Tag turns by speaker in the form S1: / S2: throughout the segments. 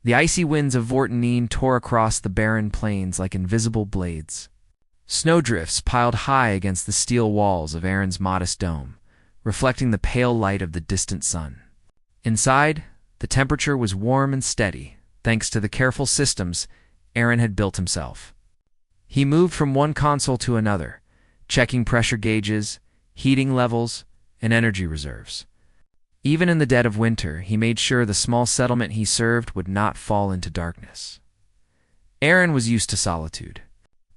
S1: The icy winds of Vortenine tore across the barren plains like invisible blades. Snowdrifts piled high against the steel walls of Aaron's modest dome, reflecting the pale light of the distant sun. Inside, the temperature was warm and steady, thanks to the careful systems Aaron had built himself. He moved from one console to another, checking pressure gauges, heating levels, and energy reserves. Even in the dead of winter, he made sure the small settlement he served would not fall into darkness. Aaron was used to solitude.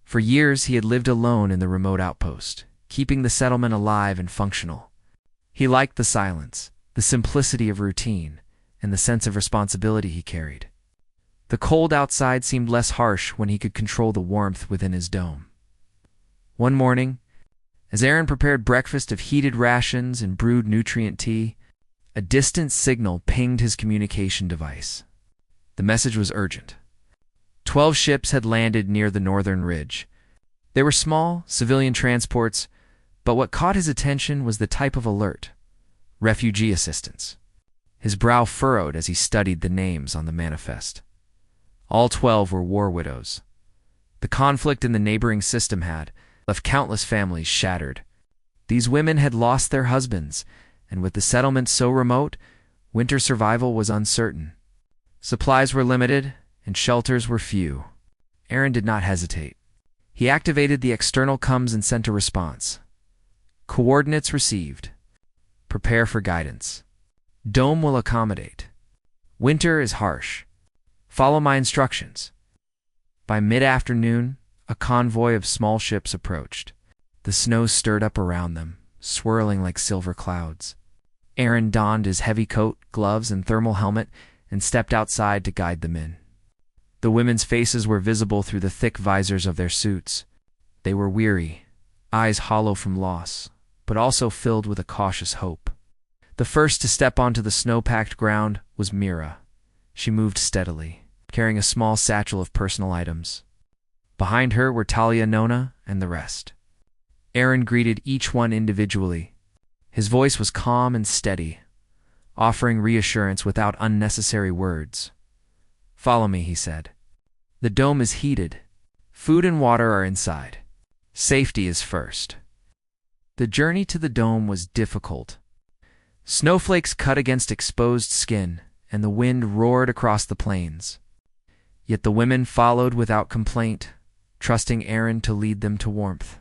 S1: For years, he had lived alone in the remote outpost, keeping the settlement alive and functional. He liked the silence, the simplicity of routine, and the sense of responsibility he carried. The cold outside seemed less harsh when he could control the warmth within his dome. One morning, as Aaron prepared breakfast of heated rations and brewed nutrient tea, a distant signal pinged his communication device. The message was urgent. 12 ships had landed near the northern ridge. They were small, civilian transports, but what caught his attention was the type of alert: refugee assistance. His brow furrowed as he studied the names on the manifest. All 12 were war widows. The conflict in the neighboring system had left countless families shattered. These women had lost their husbands, and with the settlement so remote, winter survival was uncertain. Supplies were limited, and shelters were few. Aaron did not hesitate. He activated the external comms and sent a response. Coordinates received. Prepare for guidance. Dome will accommodate. Winter is harsh. Follow my instructions. By mid-afternoon, a convoy of small ships approached. The snow stirred up around them, swirling like silver clouds. Aaron donned his heavy coat, gloves, and thermal helmet and stepped outside to guide them in. The women's faces were visible through the thick visors of their suits. They were weary, eyes hollow from loss, but also filled with a cautious hope. The first to step onto the snow-packed ground was Mira. She moved steadily, carrying a small satchel of personal items. Behind her were Talia, Nona, and the rest. Aaron greeted each one individually. His voice was calm and steady, offering reassurance without unnecessary words. Follow me, he said. The dome is heated. Food and water are inside. Safety is first. The journey to the dome was difficult. Snowflakes cut against exposed skin, and the wind roared across the plains. Yet the women followed without complaint, trusting Aaron to lead them to warmth.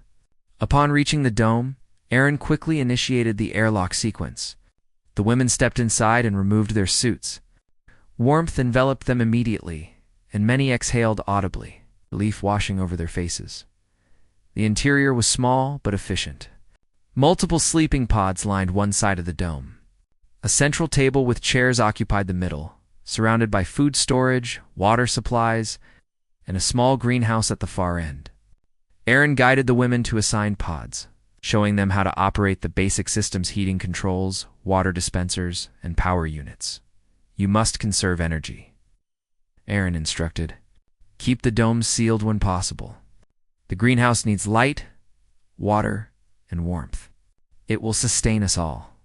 S1: Upon reaching the dome, Aaron quickly initiated the airlock sequence. The women stepped inside and removed their suits. Warmth enveloped them immediately, and many exhaled audibly, relief washing over their faces. The interior was small but efficient. Multiple sleeping pods lined one side of the dome. A central table with chairs occupied the middle, surrounded by food storage, water supplies, and a small greenhouse at the far end. Aaron guided the women to assigned pods, showing them how to operate the basic system's heating controls, water dispensers, and power units. You must conserve energy. Aaron instructed. Keep the dome sealed when possible. The greenhouse needs light, water, and warmth. It will sustain us all.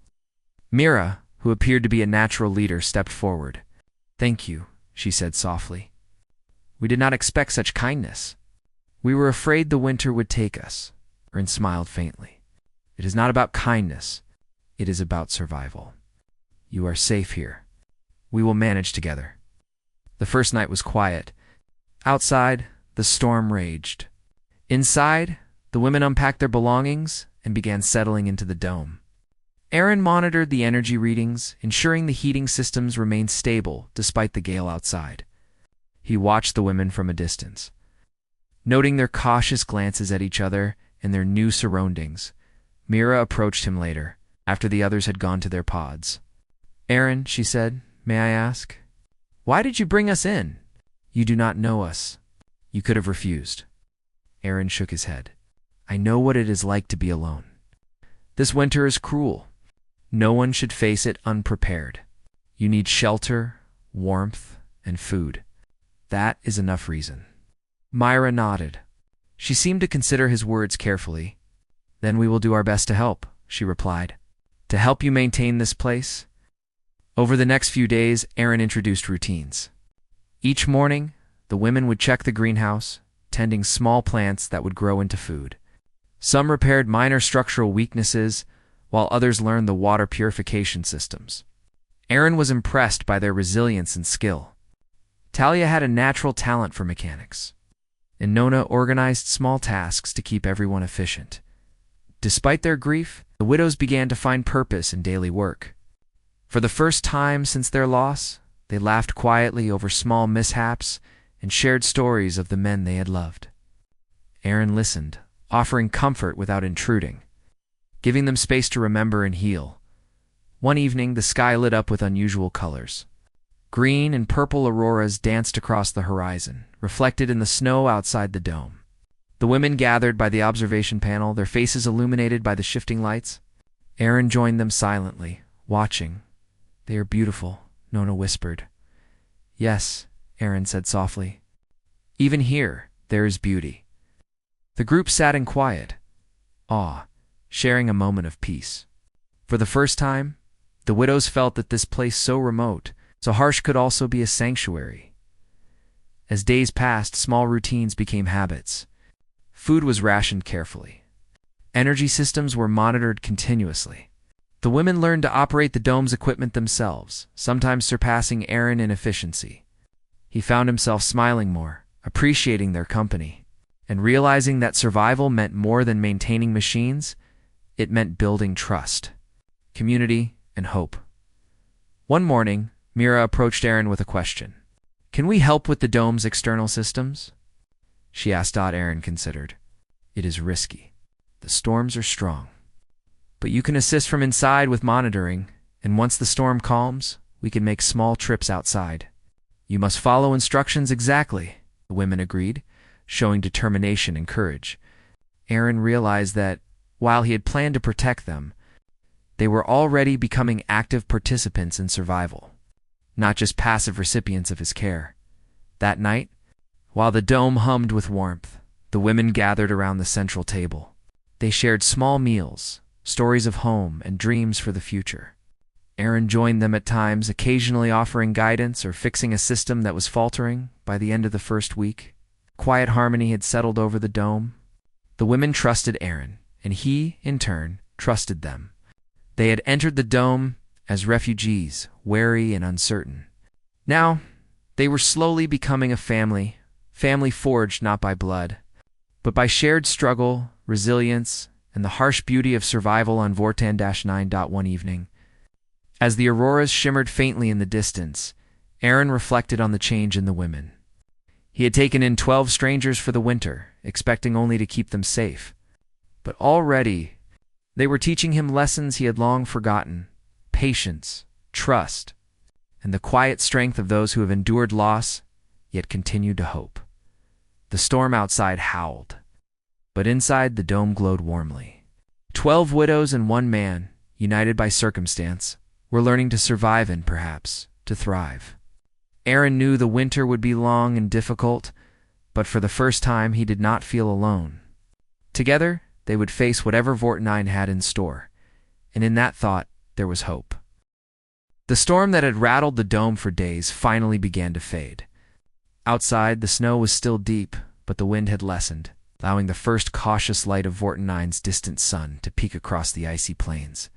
S1: Mira, who appeared to be a natural leader, stepped forward. Thank you, she said softly. We did not expect such kindness. We were afraid the winter would take us. Aaron smiled faintly. It is not about kindness. It is about survival. You are safe here. We will manage together. The first night was quiet. Outside, the storm raged. Inside, the women unpacked their belongings and began settling into the dome. Aaron monitored the energy readings, ensuring the heating systems remained stable despite the gale outside. He watched the women from a distance. Noting their cautious glances at each other and their new surroundings, Mira approached him later, after the others had gone to their pods. Aaron, she said, may I ask? Why did you bring us in? You do not know us. You could have refused. Aaron shook his head. I know what it is like to be alone. This winter is cruel. No one should face it unprepared. You need shelter, warmth, and food. That is enough reason. Myra nodded. She seemed to consider his words carefully. Then we will do our best to help, she replied. To help you maintain this place? Over the next few days, Aaron introduced routines. Each morning, the women would check the greenhouse, tending small plants that would grow into food. Some repaired minor structural weaknesses, while others learned the water purification systems. Erin was impressed by their resilience and skill. Talia had a natural talent for mechanics, and Nona organized small tasks to keep everyone efficient. Despite their grief, the widows began to find purpose in daily work. For the first time since their loss, they laughed quietly over small mishaps and shared stories of the men they had loved. Erin listened, offering comfort without intruding, giving them space to remember and heal. One evening, the sky lit up with unusual colors. Green and purple auroras danced across the horizon, reflected in the snow outside the dome. The women gathered by the observation panel, their faces illuminated by the shifting lights. Erin joined them silently, watching. "They are beautiful," Nona whispered. "Yes," Erin said softly. "Even here, there is beauty." The group sat in quiet, awe, sharing a moment of peace. For the first time, the widows felt that this place so remote, so harsh, could also be a sanctuary. As days passed, small routines became habits. Food was rationed carefully. Energy systems were monitored continuously. The women learned to operate the dome's equipment themselves, sometimes surpassing Erin in efficiency. He found himself smiling more, appreciating their company, and realizing that survival meant more than maintaining machines. It meant building trust, community, and hope. One morning, Mira approached Erin with a question. "Can we help with the dome's external systems?" she asked. Erin considered. "It is risky. The storms are strong. But you can assist from inside with monitoring, and once the storm calms, we can make small trips outside." "You must follow instructions exactly," the women agreed, showing determination and courage. Erin realized that, while he had planned to protect them, they were already becoming active participants in survival, not just passive recipients of his care. That night, while the dome hummed with warmth, the women gathered around the central table. They shared small meals, stories of home, and dreams for the future. Erin joined them at times, occasionally offering guidance or fixing a system that was faltering. By the end of the first week, quiet harmony had settled over the dome. The women trusted Erin, and he, in turn, trusted them. They had entered the dome as refugees, wary and uncertain. Now, they were slowly becoming a family forged not by blood, but by shared struggle, resilience, and the harsh beauty of survival. On Vortan-9. One evening, as the auroras shimmered faintly in the distance, Erin reflected on the change in the women. He had taken in 12 strangers for the winter, expecting only to keep them safe. But already, they were teaching him lessons he had long forgotten: patience, trust, and the quiet strength of those who have endured loss, yet continued to hope. The storm outside howled, but inside the dome glowed warmly. 12 widows and 1 man, united by circumstance, were learning to survive and, perhaps, to thrive. Erin knew the winter would be long and difficult, but for the first time he did not feel alone. Together, they would face whatever Vortan had in store, and in that thought there was hope. The storm that had rattled the dome for days finally began to fade. Outside, the snow was still deep, but the wind had lessened, allowing the first cautious light of Vortan-9's distant sun to peek across the icy plains.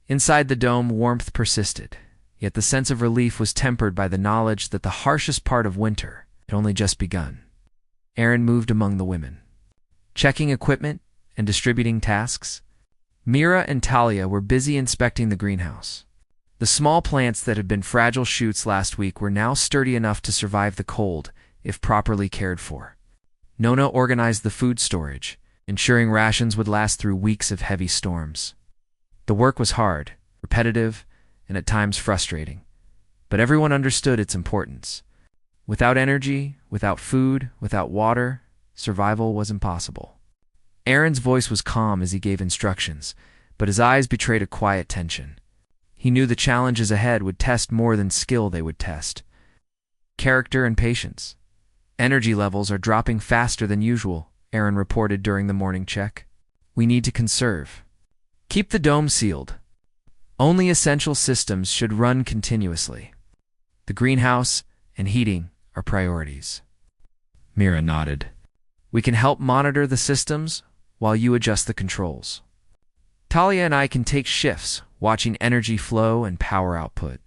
S1: Inside the dome, warmth persisted, yet the sense of relief was tempered by the knowledge that the harshest part of winter had only just begun. Erin moved among the women, checking equipment and distributing tasks. Mira and Talia were busy inspecting the greenhouse. The small plants that had been fragile shoots last week were now sturdy enough to survive the cold if properly cared for. Nona organized the food storage, ensuring rations would last through weeks of heavy storms. The work was hard, repetitive, and at times frustrating, but everyone understood its importance. Without energy, without food, without water, survival was impossible. Erin's voice was calm as he gave instructions, but his eyes betrayed a quiet tension. He knew the challenges ahead would test more than skill. They would test character and patience. "Energy levels are dropping faster than usual," Erin reported during the morning check. "We need to conserve. Keep the dome sealed. Only essential systems should run continuously. The greenhouse and heating our priorities. Mira nodded. We can help monitor the systems while you adjust the controls. Talia and I can take shifts, watching energy flow and power output.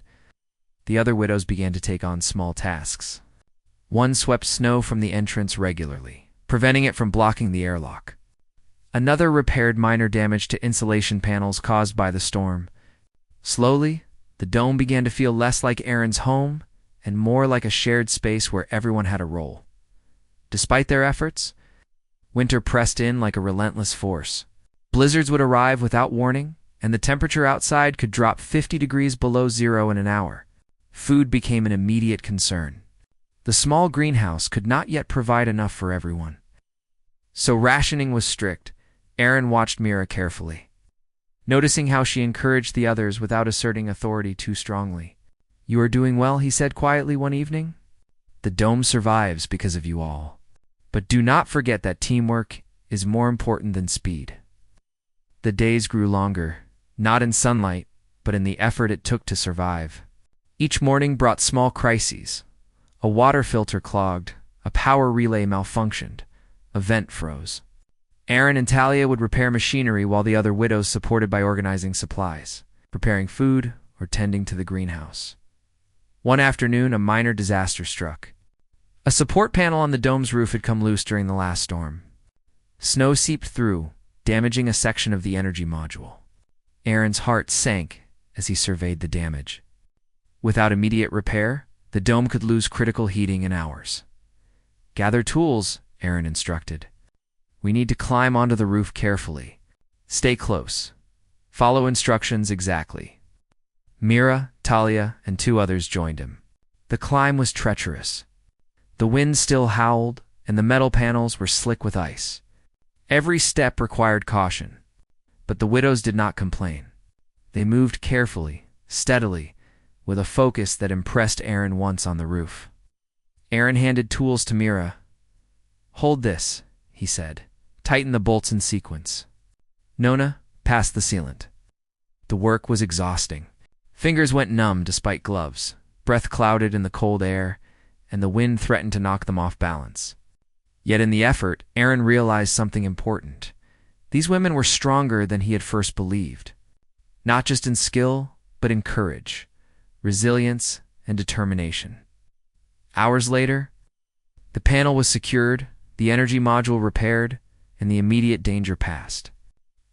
S1: The other widows began to take on small tasks. One swept snow from the entrance regularly, preventing it from blocking the airlock. Another repaired minor damage to insulation panels caused by the storm. Slowly, the dome began to feel less like Aaron's home and more like a shared space where everyone had a role. Despite their efforts, winter pressed in like a relentless force. Blizzards would arrive without warning, and the temperature outside could drop 50 degrees below zero in an hour. Food became an immediate concern. The small greenhouse could not yet provide enough for everyone. So rationing was strict. Aaron watched Mira carefully, noticing how she encouraged the others without asserting authority too strongly. "You are doing well," he said quietly one evening. "The dome survives because of you all. But do not forget that teamwork is more important than speed." The days grew longer, not in sunlight, but in the effort it took to survive. Each morning brought small crises. A water filter clogged, a power relay malfunctioned, a vent froze. Aaron and Talia would repair machinery while the other widows supported by organizing supplies, preparing food, or tending to the greenhouse. One afternoon, a minor disaster struck. A support panel on the dome's roof had come loose during the last storm. Snow seeped through, damaging a section of the energy module. Aaron's heart sank as he surveyed the damage. Without immediate repair, the dome could lose critical heating in hours. "Gather tools," Aaron instructed. "We need to climb onto the roof carefully. Stay close. Follow instructions exactly." Mira, Talia, and two others joined him. The climb was treacherous. The wind still howled, and the metal panels were slick with ice. Every step required caution. But the widows did not complain. They moved carefully, steadily, with a focus that impressed Aaron once on the roof. Aaron handed tools to Mira. "Hold this," he said. "Tighten the bolts in sequence. Nona, pass the sealant." The work was exhausting. Fingers went numb despite gloves, breath clouded in the cold air, and the wind threatened to knock them off balance. Yet in the effort, Aaron realized something important. These women were stronger than he had first believed. Not just in skill, but in courage, resilience, and determination. Hours later, the panel was secured, the energy module repaired, and the immediate danger passed.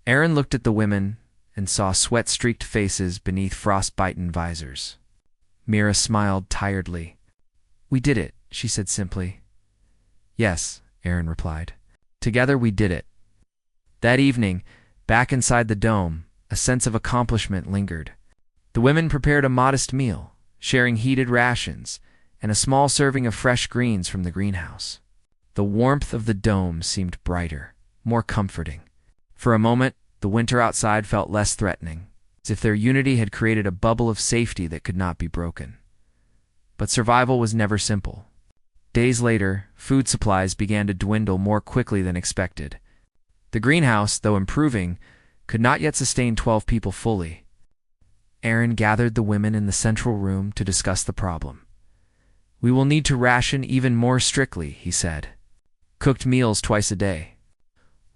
S1: Aaron looked at the women and saw sweat-streaked faces beneath frostbitten visors. Mira smiled tiredly. "We did it," she said simply. "Yes," Aaron replied. "Together we did it." That evening, back inside the dome, a sense of accomplishment lingered. The women prepared a modest meal, sharing heated rations and a small serving of fresh greens from the greenhouse. The warmth of the dome seemed brighter, more comforting. For a moment, the winter outside felt less threatening, as if their unity had created a bubble of safety that could not be broken. But survival was never simple. Days later, food supplies began to dwindle more quickly than expected. The greenhouse, though improving, could not yet sustain 12 people fully. Aaron gathered the women in the central room to discuss the problem. "We will need to ration even more strictly," he said. "Cooked meals twice a day.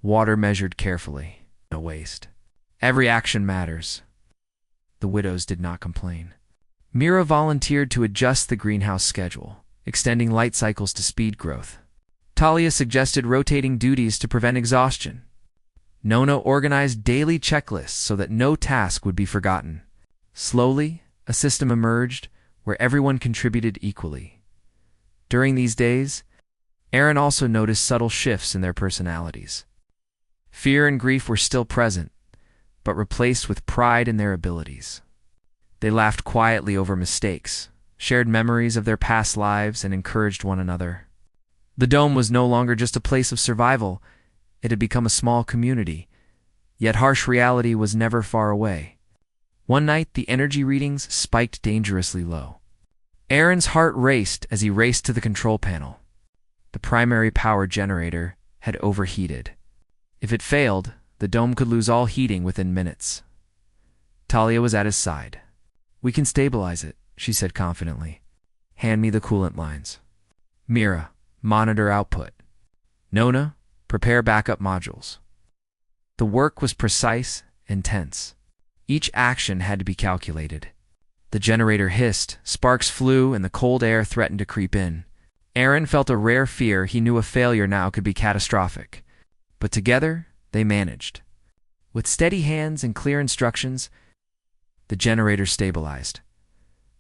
S1: Water measured carefully. No waste. Every action matters." The widows did not complain. Mira volunteered to adjust the greenhouse schedule, extending light cycles to speed growth. Talia suggested rotating duties to prevent exhaustion. Nona organized daily checklists so that no task would be forgotten. Slowly, a system emerged where everyone contributed equally. During these days, Aaron also noticed subtle shifts in their personalities. Fear and grief were still present, but replaced with pride in their abilities. They laughed quietly over mistakes, shared memories of their past lives, and encouraged one another. The dome was no longer just a place of survival. It had become a small community, yet harsh reality was never far away. One night, the energy readings spiked dangerously low. Aaron's heart raced as he raced to the control panel. The primary power generator had overheated. If it failed, the dome could lose all heating within minutes. Talia was at his side. "We can stabilize it," she said confidently. "Hand me the coolant lines." Mira, monitor output. Nona, prepare backup modules. The work was precise and tense. Each action had to be calculated. The generator hissed, sparks flew, and the cold air threatened to creep in. Aaron felt a rare fear. He knew a failure now could be catastrophic. But together, they managed. With steady hands and clear instructions, the generator stabilized.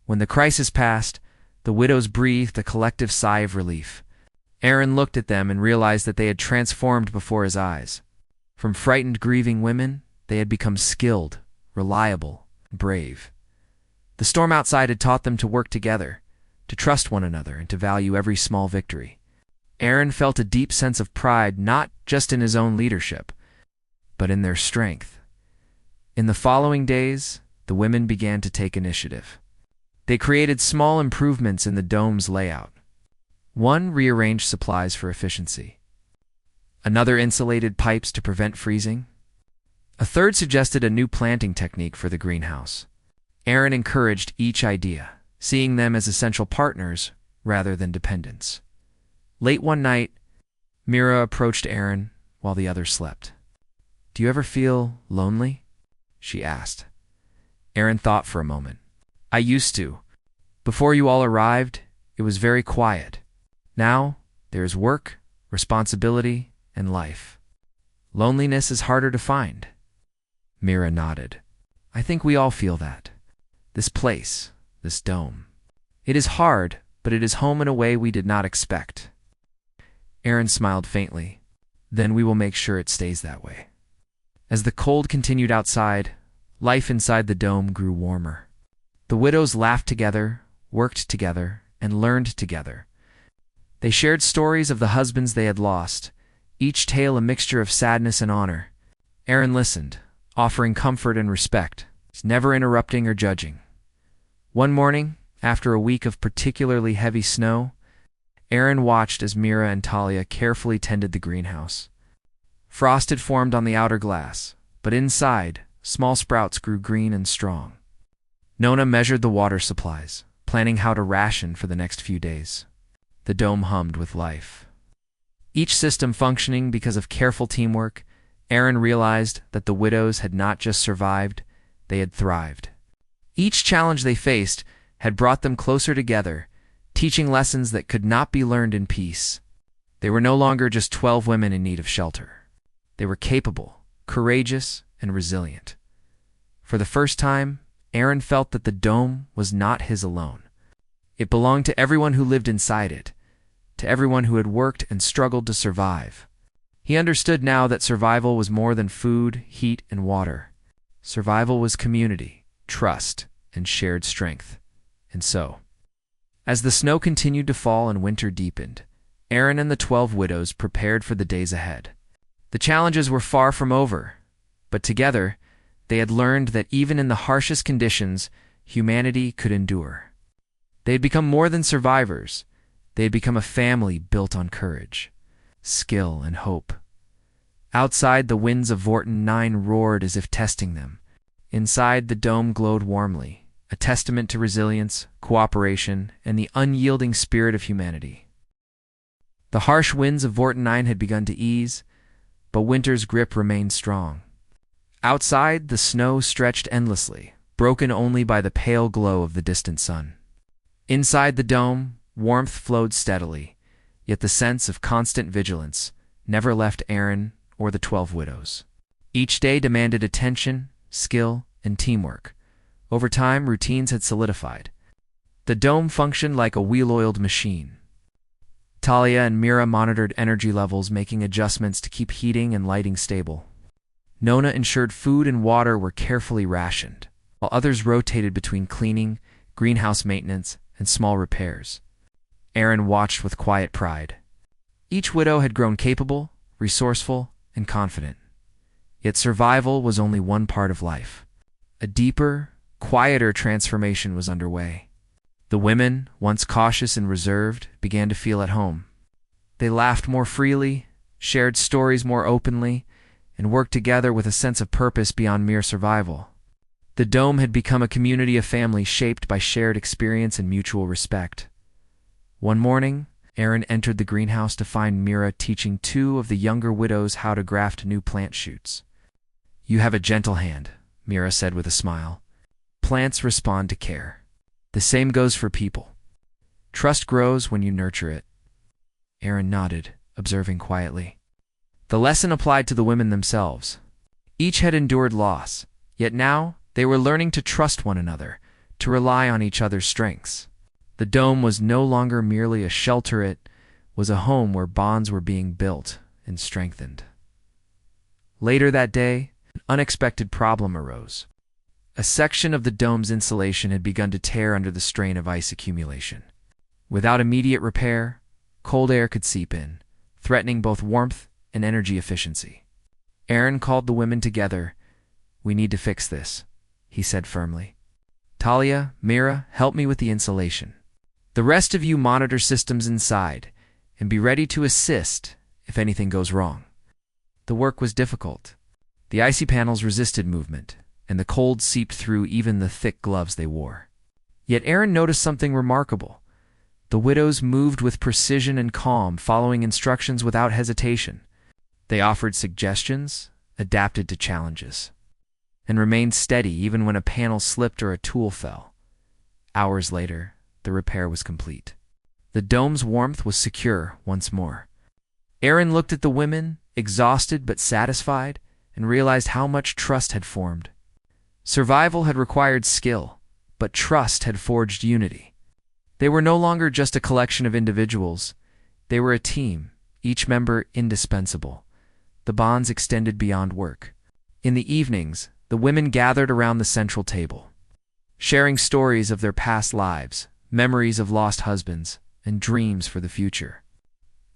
S1: When the crisis passed, the widows breathed a collective sigh of relief. Aaron looked at them and realized that they had transformed before his eyes. From frightened, grieving women, they had become skilled, reliable, brave. The storm outside had taught them to work together, to trust one another, and to value every small victory. Aaron felt a deep sense of pride, not just in his own leadership, but in their strength. In the following days, the women began to take initiative. They created small improvements in the dome's layout. One rearranged supplies for efficiency. Another insulated pipes to prevent freezing. A third suggested a new planting technique for the greenhouse. Aaron encouraged each idea, seeing them as essential partners rather than dependents. Late one night, Mira approached Aaron while the others slept. "Do you ever feel lonely?" she asked. Aaron thought for a moment. "I used to. Before you all arrived, it was very quiet. Now, there is work, responsibility, and life. Loneliness is harder to find." Mira nodded. "I think we all feel that. This place, this dome. It is hard, but it is home in a way we did not expect." Aaron smiled faintly. "Then we will make sure it stays that way." As the cold continued outside, life inside the dome grew warmer. The widows laughed together, worked together, and learned together. They shared stories of the husbands they had lost, each tale a mixture of sadness and honor. Aaron listened, offering comfort and respect, never interrupting or judging. One morning, after a week of particularly heavy snow, Aaron watched as Mira and Talia carefully tended the greenhouse. Frost had formed on the outer glass, but inside, small sprouts grew green and strong. Nona measured the water supplies, planning how to ration for the next few days. The dome hummed with life. Each system functioning because of careful teamwork, Aaron realized that the widows had not just survived, they had thrived. Each challenge they faced had brought them closer together, teaching lessons that could not be learned in peace. They were no longer just 12 women in need of shelter. They were capable, courageous, and resilient. For the first time, Aaron felt that the dome was not his alone. It belonged to everyone who lived inside it, to everyone who had worked and struggled to survive. He understood now that survival was more than food, heat, and water. Survival was community, trust, and shared strength. And so, as the snow continued to fall and winter deepened, Aaron and the 12 widows prepared for the days ahead. The challenges were far from over, but together, they had learned that even in the harshest conditions, humanity could endure. They had become more than survivors. They had become a family built on courage, skill, and hope. Outside, the winds of Vorten 9 roared as if testing them. Inside, the dome glowed warmly, a testament to resilience, cooperation, and the unyielding spirit of humanity. The harsh winds of Vorten 9 had begun to ease, but winter's grip remained strong. Outside, the snow stretched endlessly, broken only by the pale glow of the distant sun. Inside the dome, warmth flowed steadily, yet the sense of constant vigilance never left Aaron or the 12 widows. Each day demanded attention, skill, and teamwork. Over time, routines had solidified. The dome functioned like a well-oiled machine. Talia and Mira monitored energy levels, making adjustments to keep heating and lighting stable. Nona ensured food and water were carefully rationed, while others rotated between cleaning, greenhouse maintenance, and small repairs. Aaron watched with quiet pride. Each widow had grown capable, resourceful, and confident. Yet survival was only one part of life. A deeper, quieter transformation was underway. The women, once cautious and reserved, began to feel at home. They laughed more freely, shared stories more openly, and worked together with a sense of purpose beyond mere survival. The dome had become a community of families shaped by shared experience and mutual respect. One morning, Aaron entered the greenhouse to find Mira teaching two of the younger widows how to graft new plant shoots. "You have a gentle hand," Mira said with a smile. "Plants respond to care. The same goes for people. Trust grows when you nurture it." Aaron nodded, observing quietly. The lesson applied to the women themselves. Each had endured loss, yet now they were learning to trust one another, to rely on each other's strengths. The dome was no longer merely a shelter, it was a home where bonds were being built and strengthened. Later that day, an unexpected problem arose. A section of the dome's insulation had begun to tear under the strain of ice accumulation. Without immediate repair, cold air could seep in, threatening both warmth and energy efficiency. Aaron called the women together. "We need to fix this," he said firmly. "Talia, Mira, help me with the insulation. The rest of you monitor systems inside and be ready to assist if anything goes wrong." The work was difficult. The icy panels resisted movement, and the cold seeped through even the thick gloves they wore. Yet Aaron noticed something remarkable. The widows moved with precision and calm, following instructions without hesitation. They offered suggestions, adapted to challenges, and remained steady even when a panel slipped or a tool fell. Hours later, the repair was complete. The dome's warmth was secure once more. Aaron looked at the women, exhausted but satisfied, and realized how much trust had formed. Survival had required skill, but trust had forged unity. They were no longer just a collection of individuals. They were a team, each member indispensable. The bonds extended beyond work. In the evenings, the women gathered around the central table, sharing stories of their past lives, memories of lost husbands, and dreams for the future.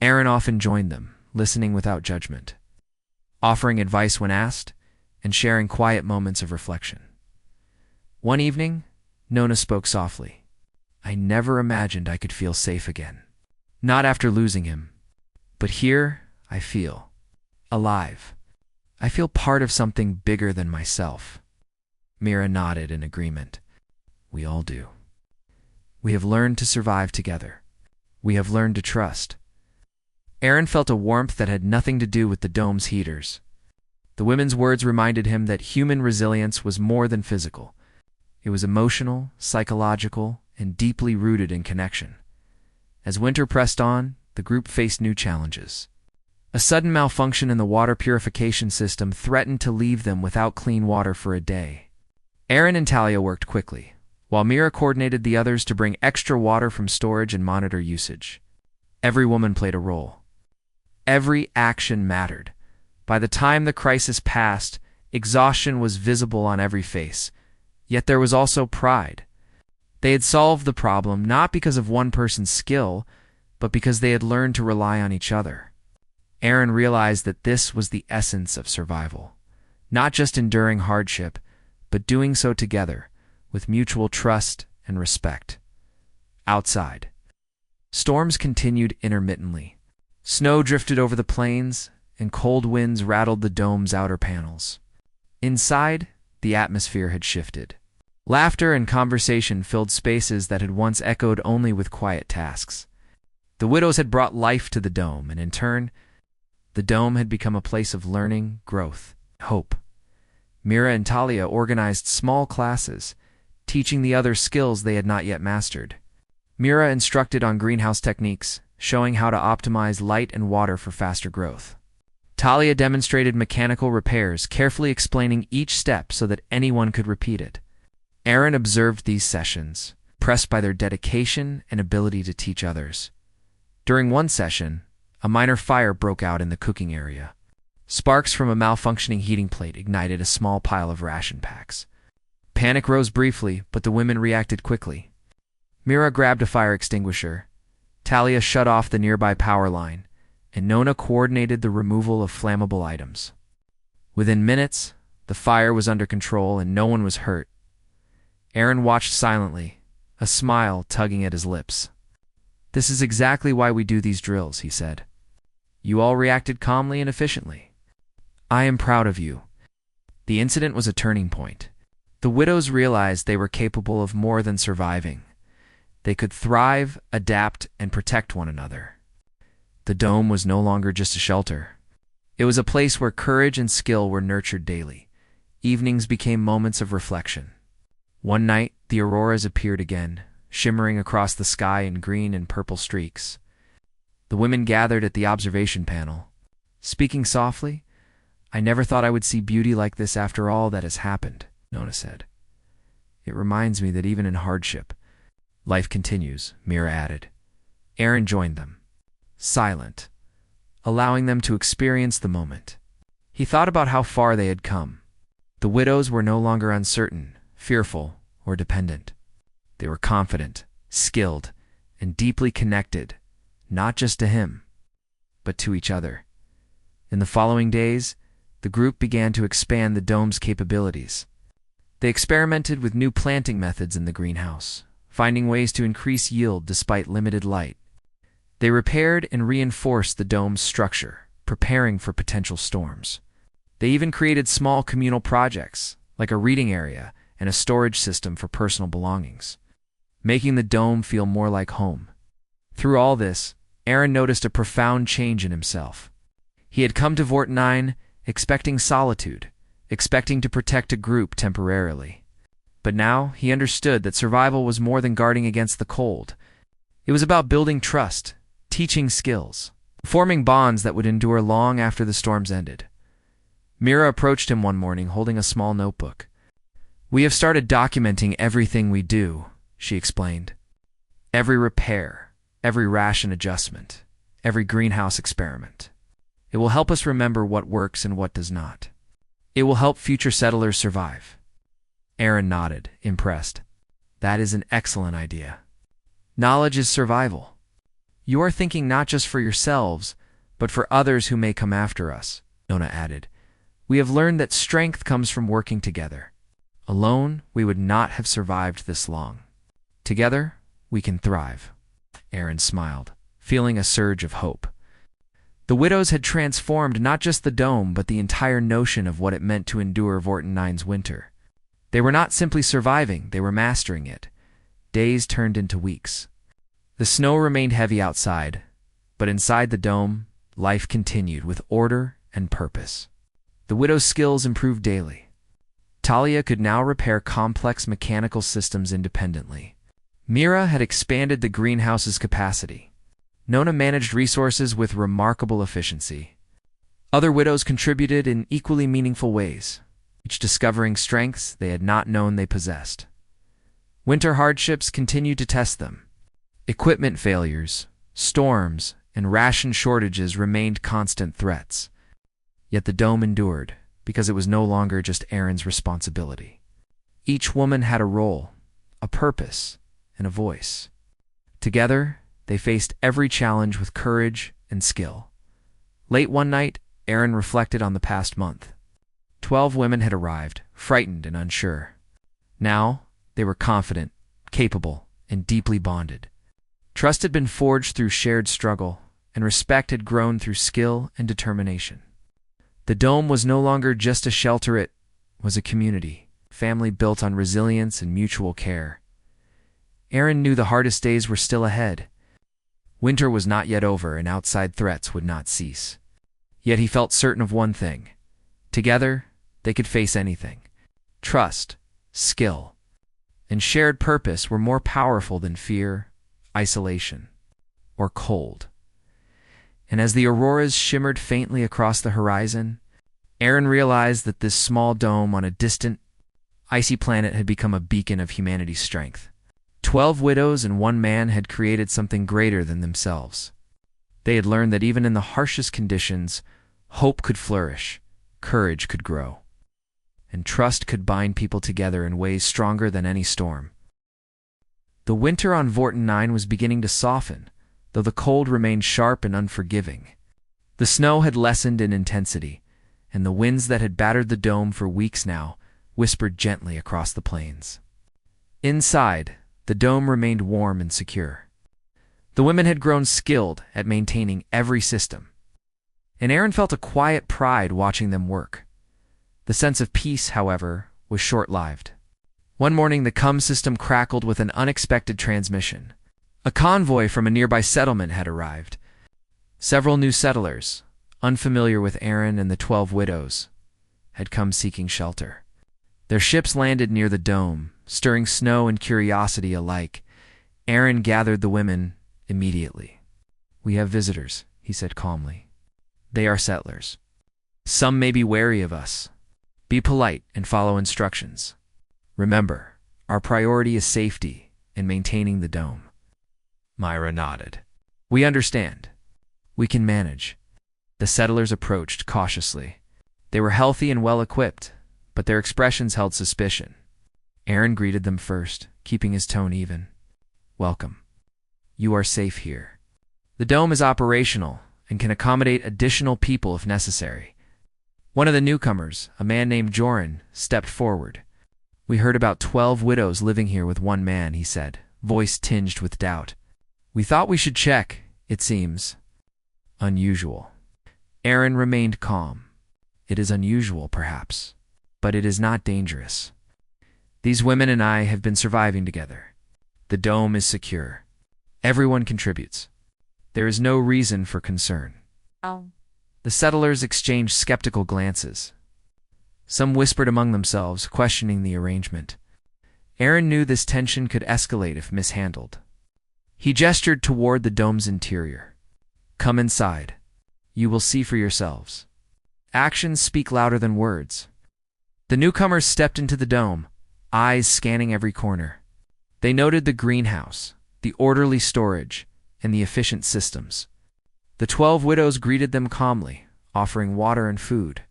S1: Aaron often joined them, listening without judgment, offering advice when asked, and sharing quiet moments of reflection. One evening, Nona spoke softly. "I never imagined I could feel safe again. Not after losing him. But here, I feel alive. I feel part of something bigger than myself." Mira nodded in agreement. "We all do. We have learned to survive together. We have learned to trust." Aaron felt a warmth that had nothing to do with the dome's heaters. The women's words reminded him that human resilience was more than physical. It was emotional, psychological, and deeply rooted in connection. As winter pressed on, the group faced new challenges. A sudden malfunction in the water purification system threatened to leave them without clean water for a day. Aaron and Talia worked quickly, while Mira coordinated the others to bring extra water from storage and monitor usage. Every woman played a role. Every action mattered. By the time the crisis passed, exhaustion was visible on every face. Yet there was also pride. They had solved the problem not because of one person's skill, but because they had learned to rely on each other. Aaron realized that this was the essence of survival. Not just enduring hardship, but doing so together, with mutual trust and respect. Outside, storms continued intermittently. Snow drifted over the plains, and cold winds rattled the dome's outer panels. Inside, the atmosphere had shifted. Laughter and conversation filled spaces that had once echoed only with quiet tasks. The widows had brought life to the dome, and in turn, the dome had become a place of learning, growth, hope. Mira and Talia organized small classes, teaching the others skills they had not yet mastered. Mira instructed on greenhouse techniques, showing how to optimize light and water for faster growth. Talia demonstrated mechanical repairs, carefully explaining each step so that anyone could repeat it. Aaron observed these sessions, impressed by their dedication and ability to teach others. During one session, a minor fire broke out in the cooking area. Sparks from a malfunctioning heating plate ignited a small pile of ration packs. Panic rose briefly, but the women reacted quickly. Mira grabbed a fire extinguisher. Talia shut off the nearby power line, and Nona coordinated the removal of flammable items. Within minutes, the fire was under control and no one was hurt. Aaron watched silently, a smile tugging at his lips. "This is exactly why we do these drills," he said. "You all reacted calmly and efficiently. I am proud of you." The incident was a turning point. The widows realized they were capable of more than surviving. They could thrive, adapt, and protect one another. The dome was no longer just a shelter. It was a place where courage and skill were nurtured daily. Evenings became moments of reflection. One night, the auroras appeared again, shimmering across the sky in green and purple streaks. The women gathered at the observation panel. Speaking softly, "I never thought I would see beauty like this after all that has happened," Nona said. "It reminds me that even in hardship, life continues," Mira added. Aaron joined them, silent, allowing them to experience the moment. He thought about how far they had come. The widows were no longer uncertain, fearful, or dependent. They were confident, skilled, and deeply connected, not just to him, but to each other. In the following days, the group began to expand the dome's capabilities. They experimented with new planting methods in the greenhouse, finding ways to increase yield despite limited light. They repaired and reinforced the dome's structure, preparing for potential storms. They even created small communal projects, like a reading area and a storage system for personal belongings, making the dome feel more like home. Through all this, Aaron noticed a profound change in himself. He had come to Vortenine expecting solitude, expecting to protect a group temporarily. But now he understood that survival was more than guarding against the cold. It was about building trust, teaching skills, forming bonds that would endure long after the storms ended. Mira approached him one morning holding a small notebook. "We have started documenting everything we do," she explained. "Every repair, every ration adjustment, every greenhouse experiment. It will help us remember what works and what does not. It will help future settlers survive." Aaron nodded, impressed. "That is an excellent idea. Knowledge is survival. You are thinking not just for yourselves, but for others who may come after us," Nona added. "We have learned that strength comes from working together. Alone, we would not have survived this long. Together, we can thrive." Aaron smiled, feeling a surge of hope. The widows had transformed not just the dome, but the entire notion of what it meant to endure Vortenine's winter. They were not simply surviving, they were mastering it. Days turned into weeks. The snow remained heavy outside, but inside the dome, life continued with order and purpose. The widow's skills improved daily. Talia could now repair complex mechanical systems independently. Mira had expanded the greenhouse's capacity. Nona managed resources with remarkable efficiency. Other widows contributed in equally meaningful ways, each discovering strengths they had not known they possessed. Winter hardships continued to test them. Equipment failures, storms, and ration shortages remained constant threats. Yet the dome endured, because it was no longer just Aaron's responsibility. Each woman had a role, a purpose, and a voice. Together, they faced every challenge with courage and skill. Late one night, Aaron reflected on the past month. 12 women had arrived, frightened and unsure. Now, they were confident, capable, and deeply bonded. Trust had been forged through shared struggle, and respect had grown through skill and determination. The dome was no longer just a shelter, it was a community, family built on resilience and mutual care. Aaron knew the hardest days were still ahead. Winter was not yet over, and outside threats would not cease. Yet he felt certain of one thing. Together, they could face anything. Trust, skill, and shared purpose were more powerful than fear, isolation, or cold. And as the auroras shimmered faintly across the horizon, Aaron realized that this small dome on a distant, icy planet had become a beacon of humanity's strength. 12 widows and one man had created something greater than themselves. They had learned that even in the harshest conditions, hope could flourish, courage could grow, and trust could bind people together in ways stronger than any storm. The winter on Vortenine was beginning to soften, though the cold remained sharp and unforgiving. The snow had lessened in intensity, and the winds that had battered the dome for weeks now whispered gently across the plains. Inside, the dome remained warm and secure. The women had grown skilled at maintaining every system, and Aaron felt a quiet pride watching them work. The sense of peace, however, was short-lived. One morning, the CUM system crackled with an unexpected transmission. A convoy from a nearby settlement had arrived. Several new settlers, unfamiliar with Aaron and the 12 widows, had come seeking shelter. Their ships landed near the dome, stirring snow and curiosity alike. Aaron gathered the women immediately. "We have visitors," he said calmly. "They are settlers. Some may be wary of us. Be polite and follow instructions. Remember, our priority is safety and maintaining the dome." Myra nodded. "We understand. We can manage." The settlers approached cautiously. They were healthy and well-equipped, but their expressions held suspicion. Aaron greeted them first, keeping his tone even. "Welcome. You are safe here. The dome is operational and can accommodate additional people if necessary." One of the newcomers, a man named Joran, stepped forward. "We heard about 12 widows living here with one man," he said, voice tinged with doubt. "We thought we should check. It seems unusual." Aaron remained calm. "It is unusual, perhaps, but it is not dangerous. These women and I have been surviving together. The dome is secure. Everyone contributes. There is no reason for concern." The settlers exchanged skeptical glances. Some whispered among themselves, questioning the arrangement. Aaron knew this tension could escalate if mishandled. He gestured toward the dome's interior. "Come inside. You will see for yourselves. Actions speak louder than words." The newcomers stepped into the dome, eyes scanning every corner. They noted the greenhouse, the orderly storage, and the efficient systems. The 12 widows greeted them calmly, offering water and food.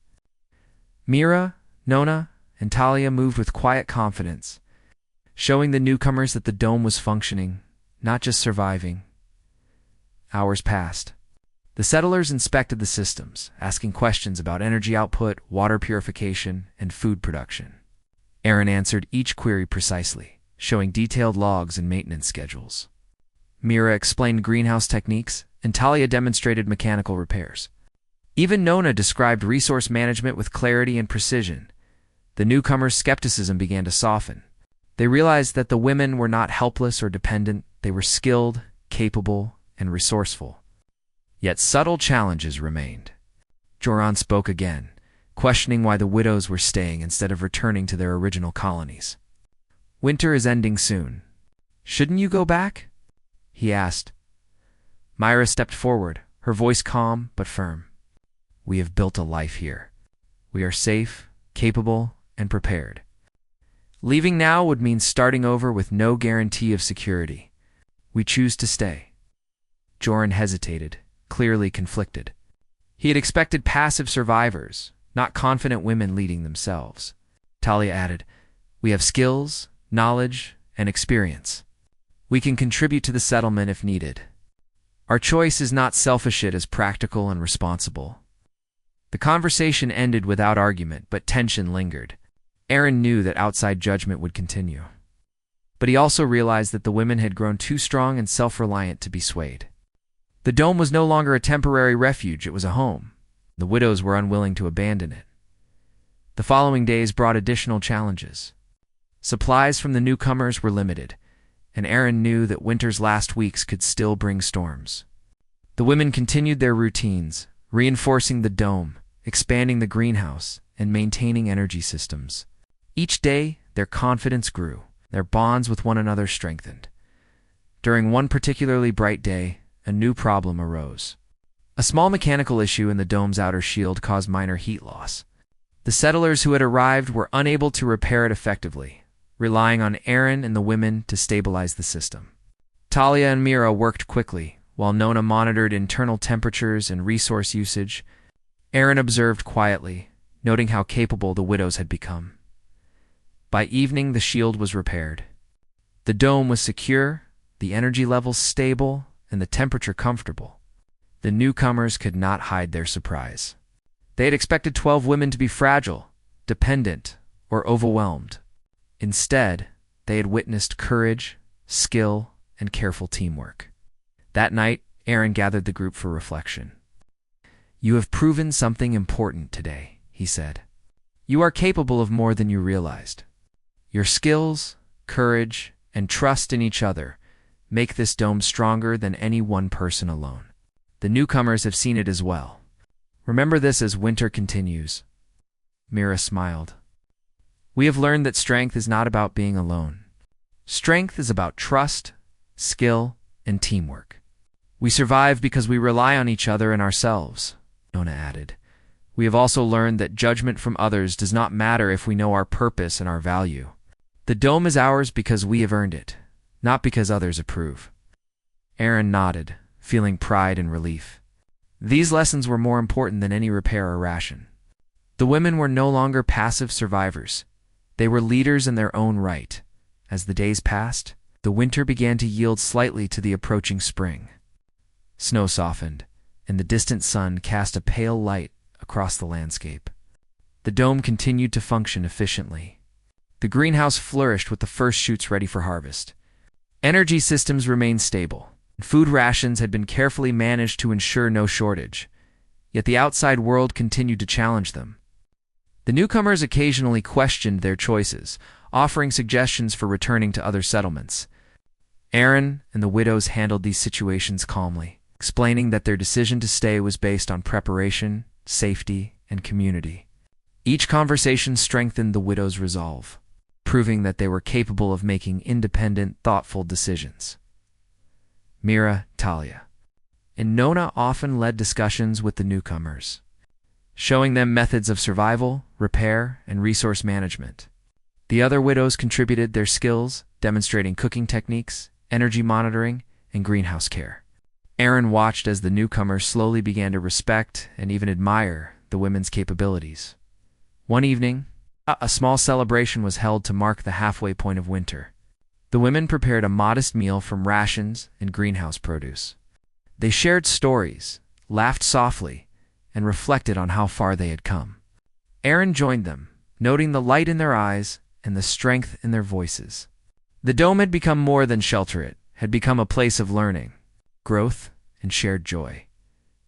S1: Mira, Nona, and Talia moved with quiet confidence, showing the newcomers that the dome was functioning, not just surviving. Hours passed. The settlers inspected the systems, asking questions about energy output, water purification, and food production. Aaron answered each query precisely, showing detailed logs and maintenance schedules. Mira explained greenhouse techniques, and Talia demonstrated mechanical repairs. Even Nona described resource management with clarity and precision. The newcomers' skepticism began to soften. They realized that the women were not helpless or dependent. They were skilled, capable, and resourceful. Yet subtle challenges remained. Joran spoke again, questioning why the widows were staying instead of returning to their original colonies. "Winter is ending soon. Shouldn't you go back?" he asked. Myra stepped forward, her voice calm but firm. "We have built a life here. We are safe, capable, and prepared. Leaving now would mean starting over with no guarantee of security. We choose to stay." Joran hesitated, clearly conflicted. He had expected passive survivors, not confident women leading themselves. Talia added, "We have skills, knowledge, and experience. We can contribute to the settlement if needed. Our choice is not selfish, it is practical and responsible." The conversation ended without argument, but tension lingered. Aaron knew that outside judgment would continue. But he also realized that the women had grown too strong and self-reliant to be swayed. The dome was no longer a temporary refuge, it was a home. The widows were unwilling to abandon it. The following days brought additional challenges. Supplies from the newcomers were limited, and Aaron knew that winter's last weeks could still bring storms. The women continued their routines, reinforcing the dome, expanding the greenhouse, and maintaining energy systems. Each day, their confidence grew, their bonds with one another strengthened. During one particularly bright day, a new problem arose. A small mechanical issue in the dome's outer shield caused minor heat loss. The settlers who had arrived were unable to repair it effectively, relying on Aaron and the women to stabilize the system. Talia and Mira worked quickly, while Nona monitored internal temperatures and resource usage. Aaron observed quietly, noting how capable the widows had become. By evening, the shield was repaired. The dome was secure, the energy levels stable, and the temperature comfortable. The newcomers could not hide their surprise. They had expected 12 women to be fragile, dependent, or overwhelmed. Instead, they had witnessed courage, skill, and careful teamwork. That night, Aaron gathered the group for reflection. "You have proven something important today," he said. "You are capable of more than you realized. Your skills, courage, and trust in each other make this dome stronger than any one person alone. The newcomers have seen it as well. Remember this as winter continues. Mira smiled. We have learned that strength is not about being alone. Strength is about trust, skill, and teamwork. We survive because we rely on each other and ourselves, Nona added. We have also learned that judgment from others does not matter if we know our purpose and our value. The dome is ours because we have earned it, not because others approve. Aaron nodded, feeling pride and relief. These lessons were more important than any repair or ration. The women were no longer passive survivors. They were leaders in their own right. As the days passed, the winter began to yield slightly to the approaching spring. Snow softened, and the distant sun cast a pale light across the landscape. The dome continued to function efficiently. The greenhouse flourished with the first shoots ready for harvest. Energy systems remained stable. Food rations had been carefully managed to ensure no shortage, yet the outside world continued to challenge them. The newcomers occasionally questioned their choices, offering suggestions for returning to other settlements. Aaron and the widows handled these situations calmly, explaining that their decision to stay was based on preparation, safety, and community. Each conversation strengthened the widows' resolve, proving that they were capable of making independent, thoughtful decisions. Mira, Talia, and Nona often led discussions with the newcomers, showing them methods of survival, repair, and resource management. The other widows contributed their skills, demonstrating cooking techniques, energy monitoring, and greenhouse care. Aaron watched as the newcomers slowly began to respect and even admire the women's capabilities. One evening, a small celebration was held to mark the halfway point of winter. The women prepared a modest meal from rations and greenhouse produce. They shared stories, laughed softly, and reflected on how far they had come. Aaron joined them, noting the light in their eyes and the strength in their voices. The dome had become more than shelter. It had become a place of learning, growth, and shared joy.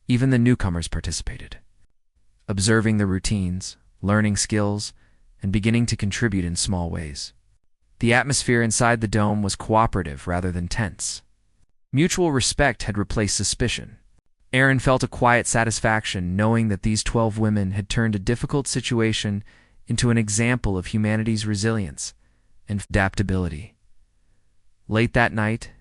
S1: Even the newcomers participated, observing the routines, learning skills, and beginning to contribute in small ways. The atmosphere inside the dome was cooperative rather than tense. Mutual respect had replaced suspicion. Aaron felt a quiet satisfaction knowing that these 12 women had turned a difficult situation into an example of humanity's resilience and adaptability. Late that night,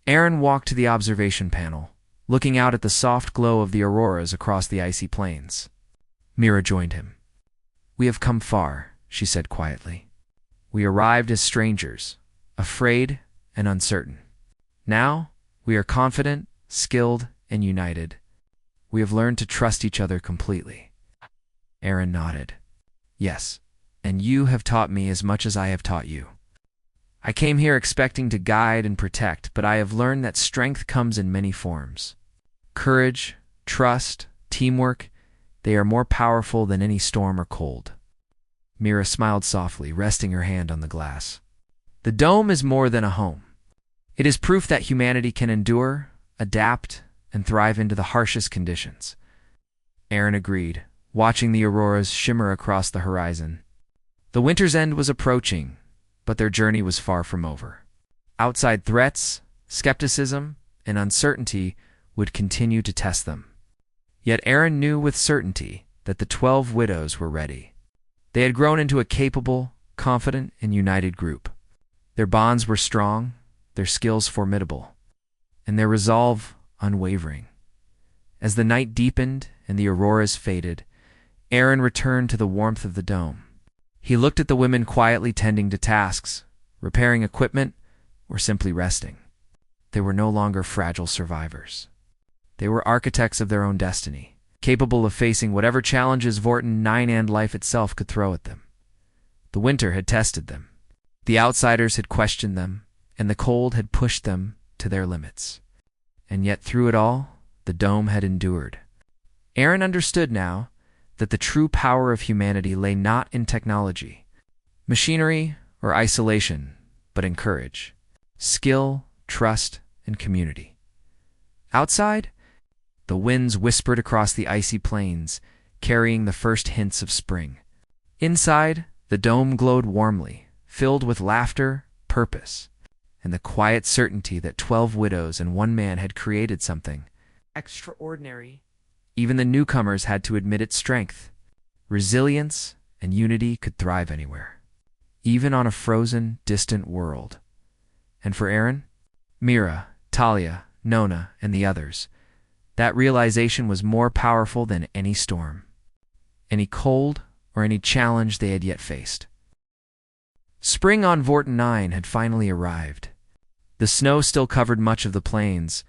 S1: Aaron walked to the observation panel, looking out at the soft glow of the auroras across the icy plains. Mira joined him. "We have come far," she said quietly. "We arrived as strangers, afraid and uncertain. Now, we are confident, skilled, and united. We have learned to trust each other completely." Aaron nodded. "Yes, and you have taught me as much as I have taught you. I came here expecting to guide and protect, but I have learned that strength comes in many forms. Courage, trust, teamwork, they are more powerful than any storm or cold." Mira smiled softly, resting her hand on the glass. "The dome is more than a home. It is proof that humanity can endure, adapt, and thrive into the harshest conditions." Aaron agreed, watching the auroras shimmer across the horizon. The winter's end was approaching, but their journey was far from over. Outside threats, skepticism, and uncertainty would continue to test them. Yet Aaron knew with certainty that the 12 widows were ready. They had grown into a capable, confident, and united group. Their bonds were strong, their skills formidable, and their resolve unwavering. As the night deepened and the auroras faded, Aaron returned to the warmth of the dome. He looked at the women quietly tending to tasks, repairing equipment, or simply resting. They were no longer fragile survivors. They were architects of their own destiny, capable of facing whatever challenges Vorten 9 and life itself could throw at them. The winter had tested them. The outsiders had questioned them, and the cold had pushed them to their limits. And yet through it all, the dome had endured. Aaron understood now that the true power of humanity lay not in technology, machinery, or isolation, but in courage, skill, trust, and community. Outside, the winds whispered across the icy plains, carrying the first hints of spring. Inside, the dome glowed warmly, filled with laughter, purpose, and the quiet certainty that 12 widows and one man had created something extraordinary. Even the newcomers had to admit its strength. Resilience and unity could thrive anywhere, even on a frozen, distant world. And for Aaron, Mira, Talia, Nona, and the others, that realization was more powerful than any storm, any cold, or any challenge they had yet faced. Spring on Vorten 9 had finally arrived. The snow still covered much of the plains,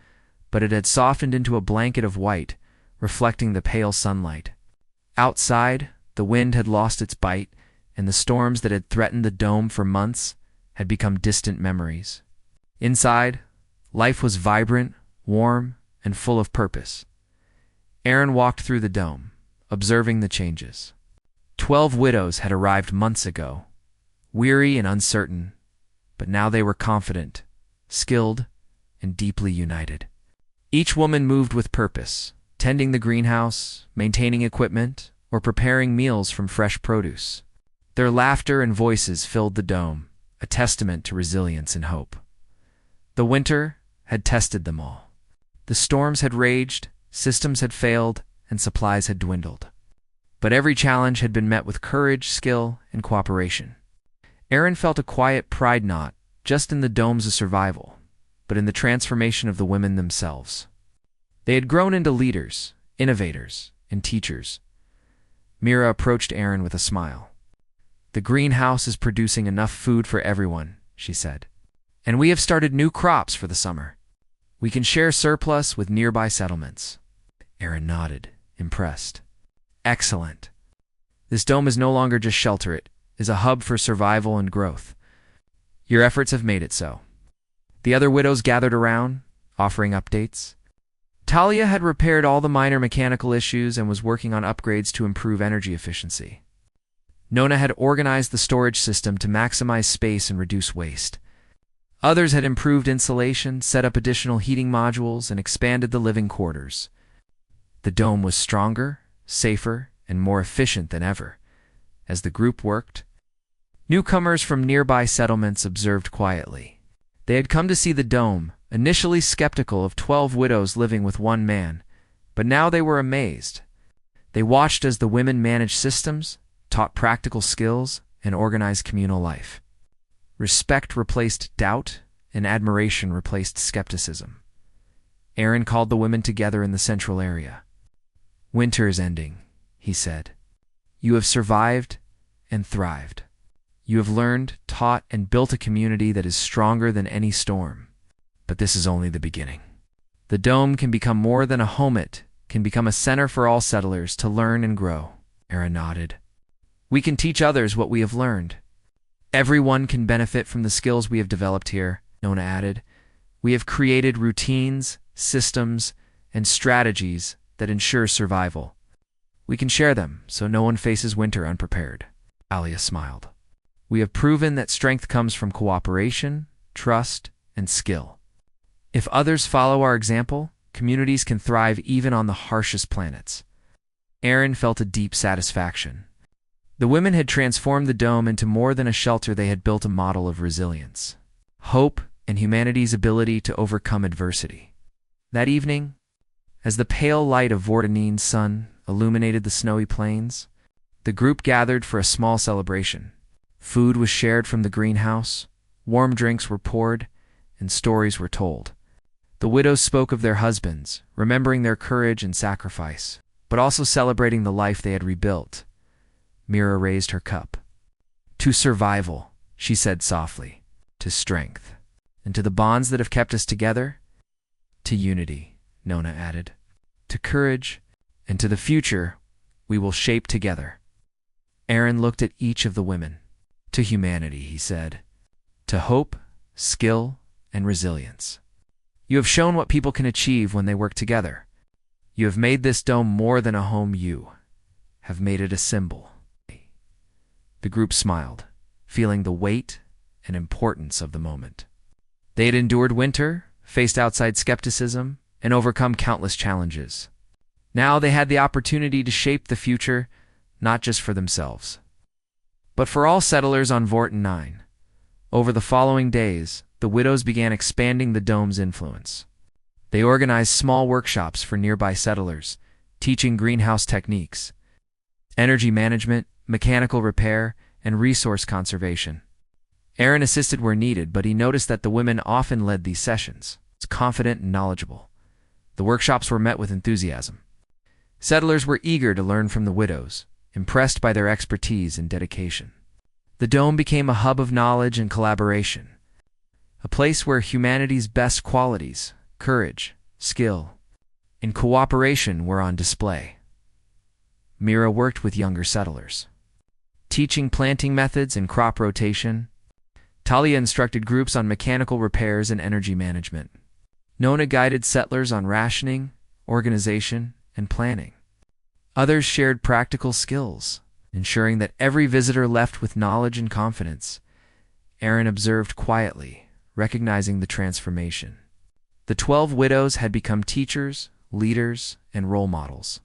S1: but it had softened into a blanket of white, reflecting the pale sunlight. Outside, the wind had lost its bite, and the storms that had threatened the dome for months had become distant memories. Inside, life was vibrant, warm, and full of purpose. Aaron walked through the dome, observing the changes. 12 widows had arrived months ago, weary and uncertain, but now they were confident, skilled, and deeply united. Each woman moved with purpose, tending the greenhouse, maintaining equipment, or preparing meals from fresh produce. Their laughter and voices filled the dome, a testament to resilience and hope. The winter had tested them all. The storms had raged, systems had failed, and supplies had dwindled. But every challenge had been met with courage, skill, and cooperation. Aaron felt a quiet pride not just in the domes of survival, but in the transformation of the women themselves. They had grown into leaders, innovators, and teachers. Mira approached Aaron with a smile. "The greenhouse is producing enough food for everyone," she said. "And we have started new crops for the summer. We can share surplus with nearby settlements." Aaron nodded, impressed. "Excellent. This dome is no longer just shelter, it is a hub for survival and growth. Your efforts have made it so." The other widows gathered around, offering updates. Talia had repaired all the minor mechanical issues and was working on upgrades to improve energy efficiency. Nona had organized the storage system to maximize space and reduce waste. Others had improved insulation, set up additional heating modules, and expanded the living quarters. The dome was stronger, safer, and more efficient than ever. As the group worked, newcomers from nearby settlements observed quietly. They had come to see the dome, initially skeptical of 12 widows living with one man, but now they were amazed. They watched as the women managed systems, taught practical skills, and organized communal life. Respect replaced doubt, and admiration replaced skepticism. Aaron called the women together in the central area. "Winter is ending," he said. "You have survived and thrived. You have learned, taught, and built a community that is stronger than any storm. But this is only the beginning. The dome can become more than a home, it can become a center for all settlers to learn and grow." Aaron nodded. "We can teach others what we have learned. Everyone can benefit from the skills we have developed here," Nona added. "We have created routines, systems, and strategies that ensure survival. We can share them so no one faces winter unprepared." Alia smiled. "We have proven that strength comes from cooperation, trust, and skill. If others follow our example, communities can thrive even on the harshest planets." Aaron felt a deep satisfaction. The women had transformed the dome into more than a shelter. They had built a model of resilience, hope, and humanity's ability to overcome adversity. That evening, as the pale light of Vorten's sun illuminated the snowy plains, the group gathered for a small celebration. Food was shared from the greenhouse, warm drinks were poured, and stories were told. The widows spoke of their husbands, remembering their courage and sacrifice, but also celebrating the life they had rebuilt. Mira raised her cup. "To survival," she said softly, "to strength, and to the bonds that have kept us together, to unity," Nona added, "to courage, and to the future we will shape together." Aaron looked at each of the women. "To humanity," he said, "to hope, skill, and resilience. You have shown what people can achieve when they work together. You have made this dome more than a home, you have made it a symbol." The group smiled, feeling the weight and importance of the moment. They had endured winter, faced outside skepticism, and overcome countless challenges. Now they had the opportunity to shape the future, not just for themselves, but for all settlers on Vorten 9. Over the following days, the widows began expanding the dome's influence. They organized small workshops for nearby settlers, teaching greenhouse techniques, energy management, mechanical repair, and resource conservation. Aaron assisted where needed, but he noticed that the women often led these sessions, confident and knowledgeable. The workshops were met with enthusiasm. Settlers were eager to learn from the widows, impressed by their expertise and dedication. The dome became a hub of knowledge and collaboration, a place where humanity's best qualities, courage, skill, and cooperation were on display. Mira worked with younger settlers, teaching planting methods and crop rotation. Talia instructed groups on mechanical repairs and energy management. Nona guided settlers on rationing, organization, and planning. Others shared practical skills, ensuring that every visitor left with knowledge and confidence. Aaron observed quietly, recognizing the transformation. The 12 widows had become teachers, leaders, and role models.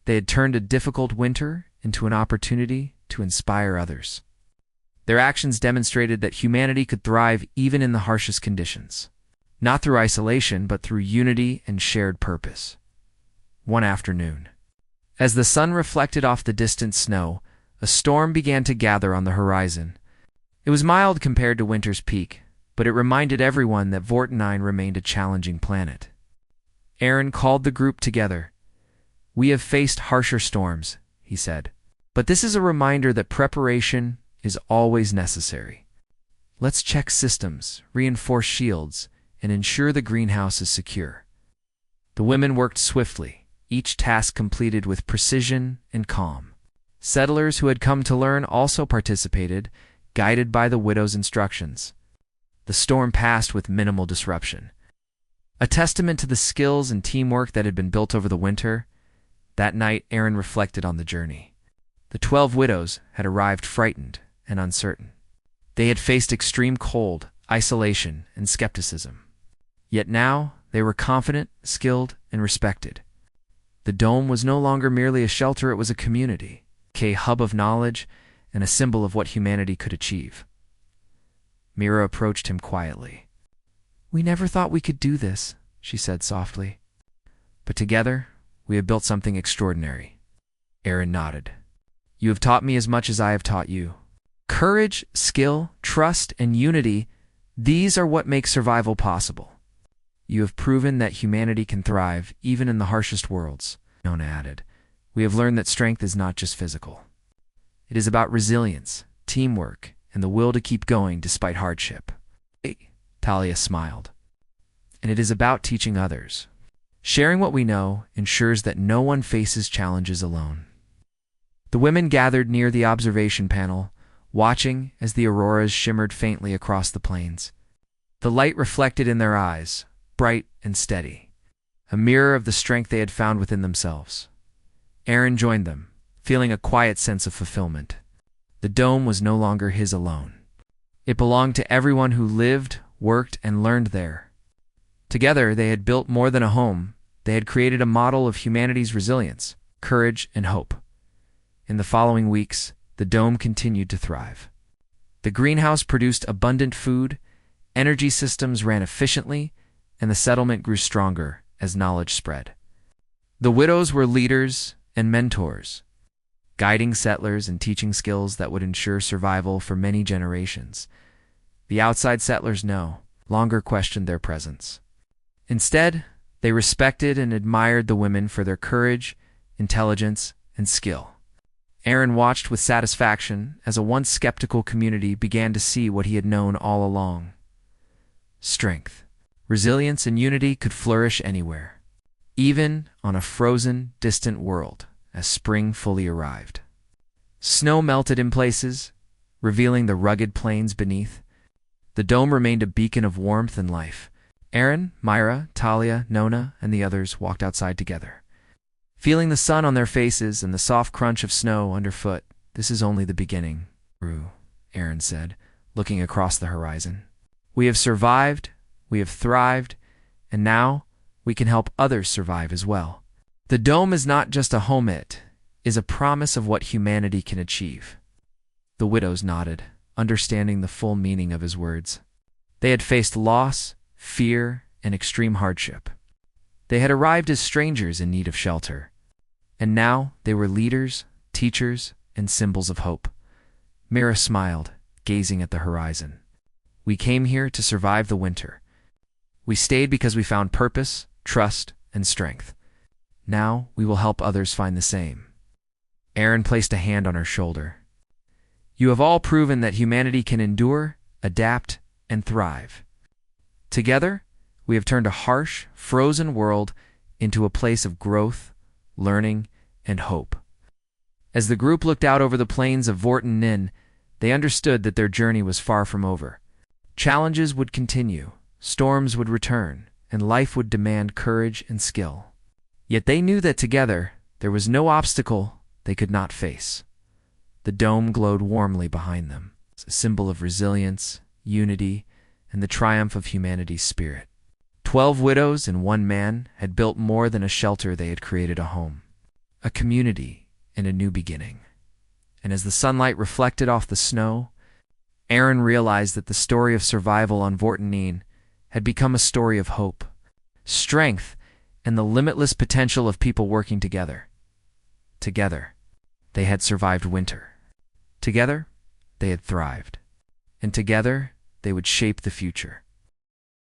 S1: They had turned a difficult winter into an opportunity to inspire others. Their actions demonstrated that humanity could thrive even in the harshest conditions, not through isolation, but through unity and shared purpose. One afternoon, as the sun reflected off the distant snow, a storm began to gather on the horizon. It was mild compared to winter's peak, but it reminded everyone that Vortenine remained a challenging planet. Aaron called the group together. "We have faced harsher storms," he said, "but this is a reminder that preparation is always necessary. Let's check systems, reinforce shields, and ensure the greenhouse is secure." The women worked swiftly, each task completed with precision and calm. Settlers who had come to learn also participated, guided by the widow's instructions. The storm passed with minimal disruption, a testament to the skills and teamwork that had been built over the winter. That night, Aaron reflected on the journey. The 12 widows had arrived frightened and uncertain. They had faced extreme cold, isolation, and skepticism. Yet now, they were confident, skilled, and respected. The dome was no longer merely a shelter, it was a community, a hub of knowledge, and a symbol of what humanity could achieve. Mira approached him quietly. "We never thought we could do this," she said softly. "But together, we have built something extraordinary." Aaron nodded. "You have taught me as much as I have taught you. Courage, skill, trust, and unity, these are what make survival possible. You have proven that humanity can thrive even in the harshest worlds," Nona added. "We have learned that strength is not just physical. It is about resilience, teamwork, and the will to keep going despite hardship." Talia smiled. "And it is about teaching others. Sharing what we know ensures that no one faces challenges alone." The women gathered near the observation panel, watching as the auroras shimmered faintly across the plains. The light reflected in their eyes, bright and steady, a mirror of the strength they had found within themselves. Aaron joined them, feeling a quiet sense of fulfillment. The dome was no longer his alone. It belonged to everyone who lived, worked, and learned there. Together, they had built more than a home. They had created a model of humanity's resilience, courage, and hope. In the following weeks, the dome continued to thrive. The greenhouse produced abundant food, energy systems ran efficiently, and the settlement grew stronger as knowledge spread. The widows were leaders and mentors, guiding settlers and teaching skills that would ensure survival for many generations. The outside settlers no longer questioned their presence. Instead, they respected and admired the women for their courage, intelligence, and skill. Aaron watched with satisfaction as a once skeptical community began to see what he had known all along. Strength, resilience, and unity could flourish anywhere, even on a frozen, distant world, as spring fully arrived. Snow melted in places, revealing the rugged plains beneath. The dome remained a beacon of warmth and life. Aaron, Myra, Talia, Nona, and the others walked outside together, feeling the sun on their faces and the soft crunch of snow underfoot. "This is only the beginning, Rue," Aaron said, looking across the horizon. "We have survived, we have thrived, and now we can help others survive as well. The dome is not just a home, it is a promise of what humanity can achieve." The widows nodded, understanding the full meaning of his words. They had faced loss, fear, and extreme hardship. They had arrived as strangers in need of shelter. And now they were leaders, teachers, and symbols of hope. Mira smiled, gazing at the horizon. We came here to survive the winter. We stayed because we found purpose, trust, and strength. Now we will help others find the same. Aaron placed a hand on her shoulder. You have all proven that humanity can endure, adapt, and thrive. Together, we have turned a harsh, frozen world into a place of growth, learning, and hope. As the group looked out over the plains of Vorten Nin, they understood that their journey was far from over. Challenges would continue, storms would return, and life would demand courage and skill. Yet they knew that together, there was no obstacle they could not face. The dome glowed warmly behind them, a symbol of resilience, unity, and the triumph of humanity's spirit. 12 widows and 1 man had built more than a shelter. They had created a home, a community, and a new beginning. And as the sunlight reflected off the snow, Aaron realized that the story of survival on Vorten Nin had become a story of hope, strength, and the limitless potential of people working together. Together, they had survived winter. Together, they had thrived. And together, they would shape the future.